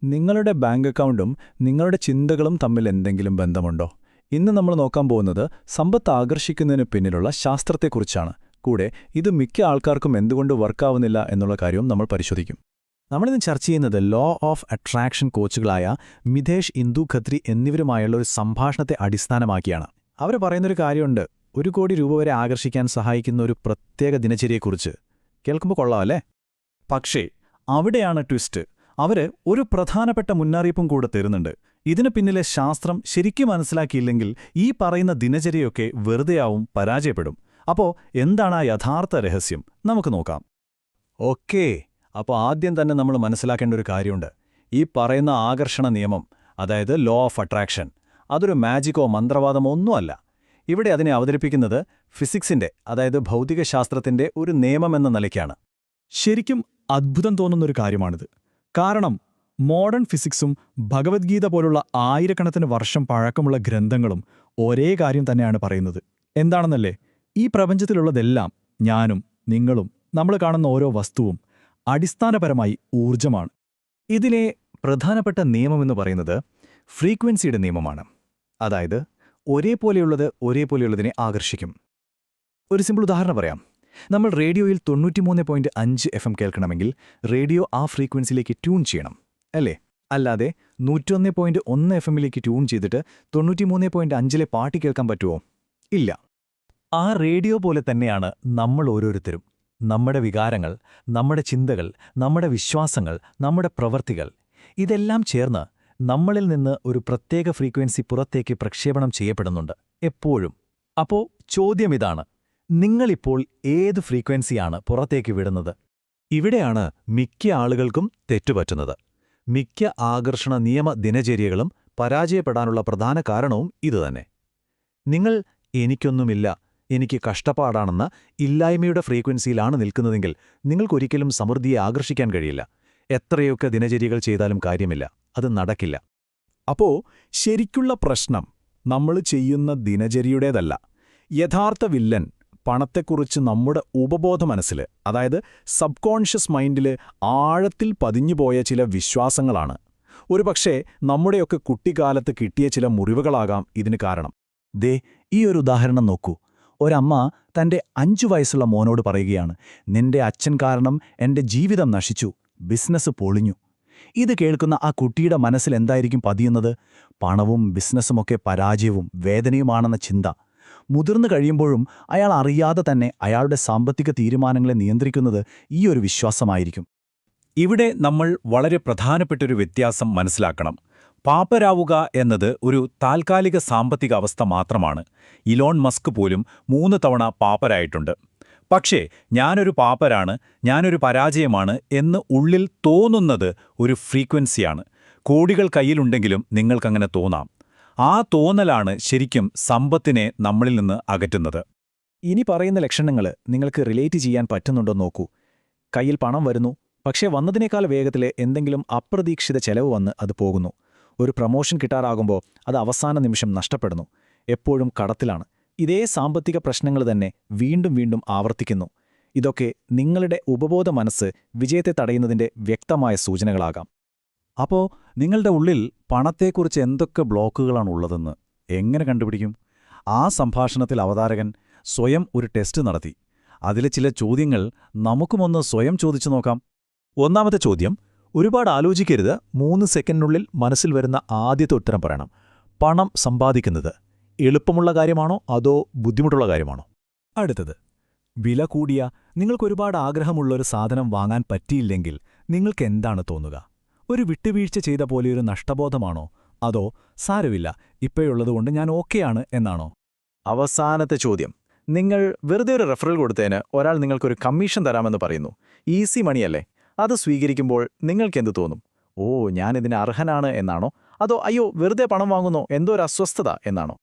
നിങ്ങളുടെ ബാങ്ക് അക്കൗണ്ടും നിങ്ങളുടെ ചിന്തകളും തമ്മിൽ എന്തെങ്കിലും ബന്ധമുണ്ടോ? ഇന്ന് നമ്മൾ നോക്കാൻ പോകുന്നത് സമ്പത്ത് ആകർഷിക്കുന്നതിന് പിന്നിലുള്ള ശാസ്ത്രത്തെക്കുറിച്ചാണ്. കൂടെ ഇത് മിക്ക ആൾക്കാർക്കും എന്തുകൊണ്ട് വർക്കാവുന്നില്ല എന്നുള്ള കാര്യവും നമ്മൾ പരിശോധിക്കും. നമ്മളിന്ന് ചർച്ച ചെയ്യുന്നത് ലോ ഓഫ് അട്രാക്ഷൻ കോച്ചുകളായ മിതേഷ് ഇന്ദു ഖത്രി എന്നിവരുമായുള്ള ഒരു സംഭാഷണത്തെ അടിസ്ഥാനമാക്കിയാണ്. അവർ പറയുന്നൊരു കാര്യമുണ്ട്, 1 കോടി രൂപ വരെ ആകർഷിക്കാൻ സഹായിക്കുന്ന ഒരു പ്രത്യേക ദിനചര്യയെക്കുറിച്ച്. കേൾക്കുമ്പോൾ കൊള്ളാമല്ലേ? പക്ഷേ അവിടെയാണ് ട്വിസ്റ്റ്. അവര് ഒരു പ്രധാനപ്പെട്ട മുന്നറിയിപ്പും കൂടെ തരുന്നുണ്ട്. ഇതിനു പിന്നിലെ ശാസ്ത്രം ശരിക്കും മനസ്സിലാക്കിയില്ലെങ്കിൽ ഈ പറയുന്ന ദിനചര്യയൊക്കെ വെറുതെയാവും, പരാജയപ്പെടും. അപ്പോ എന്താണ് ആ യഥാർത്ഥ രഹസ്യം? നമുക്ക് നോക്കാം. ഓക്കേ, അപ്പോൾ ആദ്യം തന്നെ നമ്മൾ മനസ്സിലാക്കേണ്ട ഒരു കാര്യമുണ്ട്. ഈ പറയുന്ന ആകർഷണ നിയമം, അതായത് ലോ ഓഫ് അട്രാക്ഷൻ, അതൊരു മാജിക്കോ മന്ത്രവാദമോ ഒന്നുമല്ല. ഇവിടെ അതിനെ അവതരിപ്പിക്കുന്നത് ഫിസിക്സിന്റെ, അതായത് ഭൗതികശാസ്ത്രത്തിന്റെ ഒരു നിയമമെന്ന നിലയ്ക്കാണ്. ശരിക്കും അദ്ഭുതം തോന്നുന്നൊരു കാര്യമാണിത്. കാരണം മോഡേൺ ഫിസിക്സും ഭഗവത്ഗീത പോലുള്ള ആയിരക്കണക്കിന് വർഷം പഴക്കമുള്ള ഗ്രന്ഥങ്ങളും ഒരേ കാര്യം തന്നെയാണ് പറയുന്നത്. എന്താണെന്നല്ലേ? ഈ പ്രപഞ്ചത്തിലുള്ളതെല്ലാം, ഞാനും നിങ്ങളും നമ്മൾ കാണുന്ന ഓരോ വസ്തുവും അടിസ്ഥാനപരമായി ഊർജമാണ്. ഇതിലെ പ്രധാനപ്പെട്ട നിയമമെന്ന് പറയുന്നത് ഫ്രീക്വൻസിയുടെ നിയമമാണ്. അതായത് ഒരേപോലെയുള്ളത് ഒരേപോലെയുള്ളതിനെ ആകർഷിക്കും. ഒരു സിമ്പിൾ ഉദാഹരണം പറയാം. നമ്മൾ റേഡിയോയിൽ 93.5 FM കേൾക്കണമെങ്കിൽ റേഡിയോ ആ ഫ്രീക്വൻസിയിലേക്ക് ട്യൂൺ ചെയ്യണം, അല്ലേ? അല്ലാതെ 101.1 FM ട്യൂൺ ചെയ്തിട്ട് 93.5 പാട്ട് കേൾക്കാൻ പറ്റുമോ? ഇല്ല. ആ റേഡിയോ പോലെ തന്നെയാണ് നമ്മൾ ഓരോരുത്തരും. നമ്മുടെ വികാരങ്ങൾ, നമ്മുടെ ചിന്തകൾ, നമ്മുടെ വിശ്വാസങ്ങൾ, നമ്മുടെ പ്രവൃത്തികൾ, ഇതെല്ലാം ചേർന്ന് നമ്മളിൽ നിന്ന് ഒരു പ്രത്യേക ഫ്രീക്വൻസി പുറത്തേക്ക് പ്രക്ഷേപണം ചെയ്യപ്പെടുന്നുണ്ട് എപ്പോഴും. അപ്പോ ചോദ്യമിതാണ്, നിങ്ങളിപ്പോൾ ഏത് ഫ്രീക്വൻസിയാണ് പുറത്തേക്ക് വിടുന്നത്? ഇവിടെയാണ് മിക്ക ആളുകൾക്കും തെറ്റുപറ്റുന്നത്. മിക്ക ആകർഷണ നിയമ ദിനചര്യകളും പരാജയപ്പെടാനുള്ള പ്രധാന കാരണവും ഇതുതന്നെ. നിങ്ങൾ എനിക്കൊന്നുമില്ല, എനിക്ക് കഷ്ടപ്പാടാണെന്ന ഇല്ലായ്മയുടെ ഫ്രീക്വൻസിയിലാണ് നിൽക്കുന്നതെങ്കിൽ നിങ്ങൾക്കൊരിക്കലും സമൃദ്ധിയെ ആകർഷിക്കാൻ കഴിയില്ല. എത്രയൊക്കെ ദിനചര്യകൾ ചെയ്താലും കാര്യമില്ല, അത് നടക്കില്ല. അപ്പോ ശരിക്കുള്ള പ്രശ്നം നമ്മൾ ചെയ്യുന്ന ദിനചര്യയുടേതല്ല. യഥാർത്ഥ വില്ലൻ പണത്തെക്കുറിച്ച് നമ്മുടെ ഉപബോധ മനസ്സിൽ, അതായത് സബ് കോൺഷ്യസ് മൈൻഡിൽ ആഴത്തിൽ പതിഞ്ഞുപോയ ചില വിശ്വാസങ്ങളാണ്. ഒരുപക്ഷേ നമ്മുടെയൊക്കെ കുട്ടിക്കാലത്ത് കിട്ടിയ ചില മുറിവുകളാകാം ഇതിന് കാരണം. ദേ, ഈ ഒരു ഉദാഹരണം നോക്കൂ. ഒരമ്മ തന്റെ 5 വയസ്സുള്ള മോനോട് പറയുകയാണ്, നിന്റെ അച്ഛൻ കാരണം എന്റെ ജീവിതം നശിച്ചു, ബിസിനസ് പൊളിഞ്ഞു. ഇത് കേൾക്കുന്ന ആ കുട്ടിയുടെ മനസ്സിൽ എന്തായിരിക്കും പതിയുന്നത്? പണവും ബിസിനസ്സുമൊക്കെ പരാജയവും വേദനയുമാണെന്ന ചിന്ത. മുതിർന്നു കഴിയുമ്പോഴും അയാൾ അറിയാതെ തന്നെ അയാളുടെ സാമ്പത്തിക തീരുമാനങ്ങളെ നിയന്ത്രിക്കുന്നത് ഈ ഒരു വിശ്വാസമായിരിക്കും. ഇവിടെ നമ്മൾ വളരെ പ്രധാനപ്പെട്ടൊരു വ്യത്യാസം മനസ്സിലാക്കണം. പാപ്പരാവുക എന്നത് ഒരു താൽക്കാലിക സാമ്പത്തിക അവസ്ഥ മാത്രമാണ്. ഇലോൺ മസ്ക് പോലും 3 തവണ പാപ്പരായിട്ടുണ്ട്. പക്ഷേ ഞാനൊരു പാപ്പരാണ്, ഞാനൊരു പരാജയമാണ് എന്ന് ഉള്ളിൽ തോന്നുന്നത് ഒരു ഫ്രീക്വൻസിയാണ്. കോടികൾ കയ്യിലുണ്ടെങ്കിലും നിങ്ങൾക്കങ്ങനെ തോന്നാം. ആ തോന്നലാണ് ശരിക്കും സമ്പത്തിനെ നമ്മളിൽ നിന്ന് അകറ്റുന്നത്. ഇനി പറയുന്ന ലക്ഷണങ്ങൾ നിങ്ങൾക്ക് റിലേറ്റ് ചെയ്യാൻ പറ്റുന്നുണ്ടോ നോക്കൂ. കയ്യിൽ പണം വരുന്നു, പക്ഷേ വന്നതിനേക്കാൾ വേഗത്തിൽ എന്തെങ്കിലും അപ്രതീക്ഷിത ചെലവ് വന്ന് അത് പോകുന്നു. ഒരു പ്രമോഷൻ കിട്ടാറാകുമ്പോൾ അത് അവസാന നിമിഷം നഷ്ടപ്പെടുന്നു. എപ്പോഴും കടത്തിലാണ്. ഇതേ സാമ്പത്തിക പ്രശ്നങ്ങൾ തന്നെ വീണ്ടും വീണ്ടും ആവർത്തിക്കുന്നു. ഇതൊക്കെ നിങ്ങളുടെ ഉപബോധ മനസ്സ് വിജയത്തെ തടയുന്നതിന്റെ വ്യക്തമായ സൂചനകളാകാം. അപ്പോൾ നിങ്ങളുടെ ഉള്ളിൽ പണത്തെക്കുറിച്ച് എന്തൊക്കെ ബ്ലോക്കുകളാണുള്ളതെന്ന് എങ്ങനെ കണ്ടുപിടിക്കും? ആ സംഭാഷണത്തിൽ അവതാരകൻ സ്വയം ഒരു ടെസ്റ്റ് നടത്തി. അതിലെ ചില ചോദ്യങ്ങൾ നമുക്കുമൊന്ന് സ്വയം ചോദിച്ചു നോക്കാം. ഒന്നാമത്തെ ചോദ്യം, ഒരുപാട് ആലോചിക്കരുത്, 3 സെക്കൻഡിനുള്ളിൽ മനസ്സിൽ വരുന്ന ആദ്യത്തെ ഉത്തരം പറയണം. പണം സമ്പാദിക്കുന്നത് എളുപ്പമുള്ള കാര്യമാണോ അതോ ബുദ്ധിമുട്ടുള്ള കാര്യമാണോ? അടുത്തത്, വില കൂടിയ, നിങ്ങൾക്കൊരുപാട് ആഗ്രഹമുള്ളൊരു സാധനം വാങ്ങാൻ പറ്റിയില്ലെങ്കിൽ നിങ്ങൾക്കെന്താണ് തോന്നുക? ഒരു വിട്ടുവീഴ്ച ചെയ്ത പോലെയൊരു നഷ്ടബോധമാണോ അതോ സാരമില്ല, ഇപ്പോഴുള്ളതുകൊണ്ട് ഞാൻ ഓക്കെയാണ് എന്നാണോ? അവസാനത്തെ ചോദ്യം, നിങ്ങൾ വെറുതെ ഒരു റെഫറൽ കൊടുത്തതിന് ഒരാൾ നിങ്ങൾക്കൊരു കമ്മീഷൻ തരാമെന്ന് പറയുന്നു. ഈസി മണിയല്ലേ? അത് സ്വീകരിക്കുമ്പോൾ നിങ്ങൾക്കെന്ത് തോന്നും? ഓ, ഞാനിതിന് അർഹനാണ് എന്നാണോ? അതോ അയ്യോ, വെറുതെ പണം വാങ്ങുന്നോ, എന്തോ ഒരു അസ്വസ്ഥത എന്നാണോ?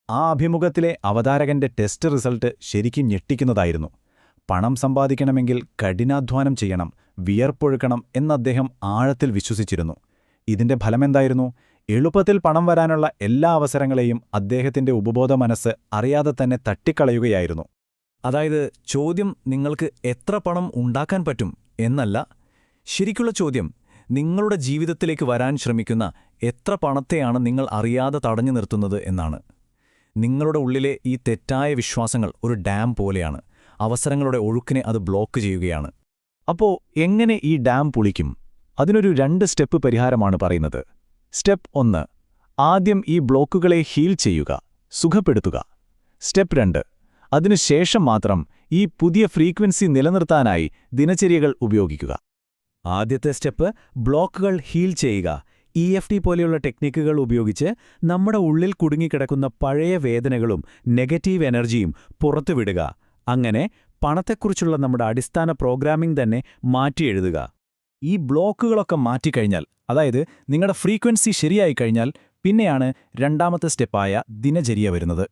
ആ അഭിമുഖത്തിലെ അവതാരകന്റെ ടെസ്റ്റ് റിസൾട്ട് ശരിക്കും ഞെട്ടിക്കുന്നതായിരുന്നു. പണം സമ്പാദിക്കണമെങ്കിൽ കഠിനാധ്വാനം ചെയ്യണം, വിയർപ്പൊഴുക്കണം എന്നദ്ദേഹം ആഴത്തിൽ വിശ്വസിച്ചിരുന്നു. ഇതിന്റെ ഫലമെന്തായിരുന്നു? എളുപ്പത്തിൽ പണം വരാനുള്ള എല്ലാ അവസരങ്ങളെയും അദ്ദേഹത്തിന്റെ ഉപബോധ മനസ്സ് അറിയാതെ തന്നെ തട്ടിക്കളയുകയായിരുന്നു. അതായത് ചോദ്യം നിങ്ങൾക്ക് എത്ര പണം ഉണ്ടാക്കാൻ പറ്റും എന്നല്ല, ശരിക്കുള്ള ചോദ്യം നിങ്ങളുടെ ജീവിതത്തിലേക്ക് വരാൻ ശ്രമിക്കുന്ന എത്ര പണത്തെയാണ് നിങ്ങൾ അറിയാതെ തടഞ്ഞു നിർത്തുന്നത് എന്നാണ്. നിങ്ങളുടെ ഉള്ളിലെ ഈ തെറ്റായ വിശ്വാസങ്ങൾ ഒരു ഡാം പോലെയാണ്. അവസരങ്ങളുടെ ഒഴുക്കിനെ അത് ബ്ലോക്ക് ചെയ്യുകയാണ്. അപ്പോൾ എങ്ങനെ ഈ ഡാം പൊളിക്കും? അതിനൊരു 2 സ്റ്റെപ്പ് പരിഹാരമാണ് പറയുന്നത്. സ്റ്റെപ്പ് 1, ആദ്യം ഈ ബ്ലോക്കുകളെ ഹീൽ ചെയ്യുക, സുഖപ്പെടുത്തുക. സ്റ്റെപ്പ് 2, അതിനുശേഷം മാത്രം ഈ പുതിയ ഫ്രീക്വൻസി നിലനിർത്താനായി ദിനചര്യകൾ ഉപയോഗിക്കുക. ആദ്യത്തെ സ്റ്റെപ്പ് ബ്ലോക്കുകൾ ഹീൽ ചെയ്യുക. EFT പോലെയുള്ള ടെക്നിക്കുകൾ ഉപയോഗിച്ച് നമ്മുടെ ഉള്ളിൽ കുടുങ്ങിക്കിടക്കുന്ന പഴയ വേദനകളും നെഗറ്റീവ് എനർജിയും പുറത്തുവിടുക. അങ്ങനെ പണത്തെക്കുറിച്ചുള്ള നമ്മുടെ അടിസ്ഥാന പ്രോഗ്രാമിംഗ് തന്നെ മാറ്റിയെഴുതുക. ഈ ബ്ലോക്കുകളൊക്കെ മാറ്റിക്കഴിഞ്ഞാൽ, അതായത് നിങ്ങളുടെ ഫ്രീക്വൻസി ശരിയായി കഴിഞ്ഞാൽ, പിന്നെയാണ് രണ്ടാമത്തെ സ്റ്റെപ്പായ ദിനചര്യ വരുന്നത്.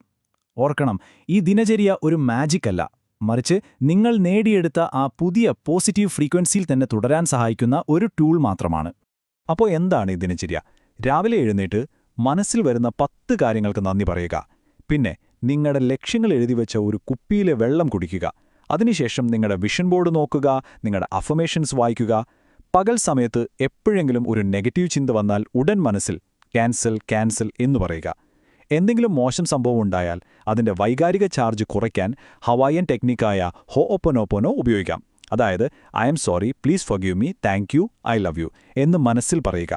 ഓർക്കണം, ഈ ദിനചര്യ ഒരു മാജിക് അല്ല, മറിച്ച് നിങ്ങൾ നേടിയെടുത്ത ആ പുതിയ പോസിറ്റീവ് ഫ്രീക്വൻസിയിൽ തന്നെ തുടരാൻ സഹായിക്കുന്ന ഒരു ടൂൾ മാത്രമാണ്. അപ്പോൾ എന്താണ് ഈ ദിനചര്യ? രാവിലെ എഴുന്നേറ്റ് മനസ്സിൽ വരുന്ന 10 കാര്യങ്ങൾക്ക് നന്ദി പറയുക. പിന്നെ നിങ്ങളുടെ ലക്ഷ്യങ്ങൾ എഴുതിവെച്ച ഒരു കുപ്പിയിലെ വെള്ളം കുടിക്കുക. അതിനുശേഷം നിങ്ങളുടെ വിഷൻ ബോർഡ് നോക്കുക, നിങ്ങളുടെ അഫർമേഷൻസ് വായിക്കുക. പകൽ സമയത്ത് എപ്പോഴെങ്കിലും ഒരു നെഗറ്റീവ് ചിന്ത വന്നാൽ ഉടൻ മനസ്സിൽ ക്യാൻസൽ എന്ന് പറയുക. എന്തെങ്കിലും മോശം സംഭവം ഉണ്ടായാൽ അതിൻ്റെ വൈകാരിക ചാർജ് കുറയ്ക്കാൻ ഹവായൻ ടെക്നിക്കായ ഹോഓപ്പനോപ്പോനോ ഉപയോഗിക്കാം. അതായത് I am sorry, please forgive me, thank you, I love you എന്ന് മനസ്സിൽ പറയുക.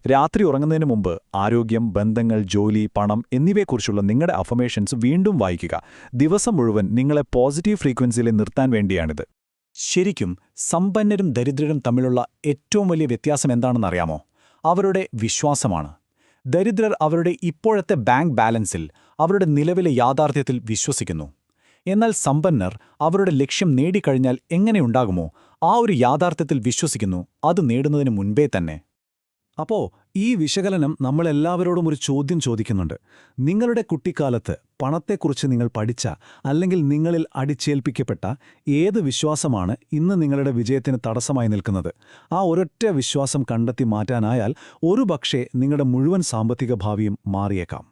രാത്രി ഉറങ്ങുന്നതിന് മുമ്പ് ആരോഗ്യം, ബന്ധങ്ങൾ, ജോലി, പണം എന്നിവയെക്കുറിച്ചുള്ള നിങ്ങളുടെ അഫർമേഷൻസ് വീണ്ടും വായിക്കുക. ദിവസം മുഴുവൻ നിങ്ങളെ പോസിറ്റീവ് ഫ്രീക്വൻസിയിൽ നിർത്താൻ വേണ്ടിയാണിത്. ശരിക്കും സമ്പന്നരും ദരിദ്രരും തമ്മിലുള്ള ഏറ്റവും വലിയ വ്യത്യാസം എന്താണെന്നറിയാമോ? അവരുടെ വിശ്വാസമാണ്. ദരിദ്രർ അവരുടെ ഇപ്പോഴത്തെ ബാങ്ക് ബാലൻസിൽ, അവരുടെ നിലവിലെ യാഥാർത്ഥ്യത്തിൽ വിശ്വസിക്കുന്നു. എന്നാൽ സമ്പന്നർ അവരുടെ ലക്ഷ്യം നേടിക്കഴിഞ്ഞാൽ എങ്ങനെയുണ്ടാകുമോ ആ ഒരു യാഥാർത്ഥ്യത്തിൽ വിശ്വസിക്കുന്നു, അത് നേടുന്നതിന് മുൻപേ തന്നെ. അപ്പോൾ ഈ വിശകലനം നമ്മളെല്ലാവരോടും ഒരു ചോദ്യം ചോദിക്കുന്നുണ്ട്. നിങ്ങളുടെ കുട്ടിക്കാലത്ത് പണത്തെക്കുറിച്ച് നിങ്ങൾ പഠിച്ച, അല്ലെങ്കിൽ നിങ്ങളിൽ അടിച്ചേൽപ്പിക്കപ്പെട്ട ഏത് വിശ്വാസമാണ് ഇന്ന് നിങ്ങളുടെ വിജയത്തിന് തടസ്സമായി നിൽക്കുന്നത്? ആ ഒരൊറ്റ വിശ്വാസം കണ്ടെത്തി മാറ്റാനായാൽ ഒരുപക്ഷേ നിങ്ങളുടെ മുഴുവൻ സാമ്പത്തിക ഭാവിയും മാറിയേക്കാം.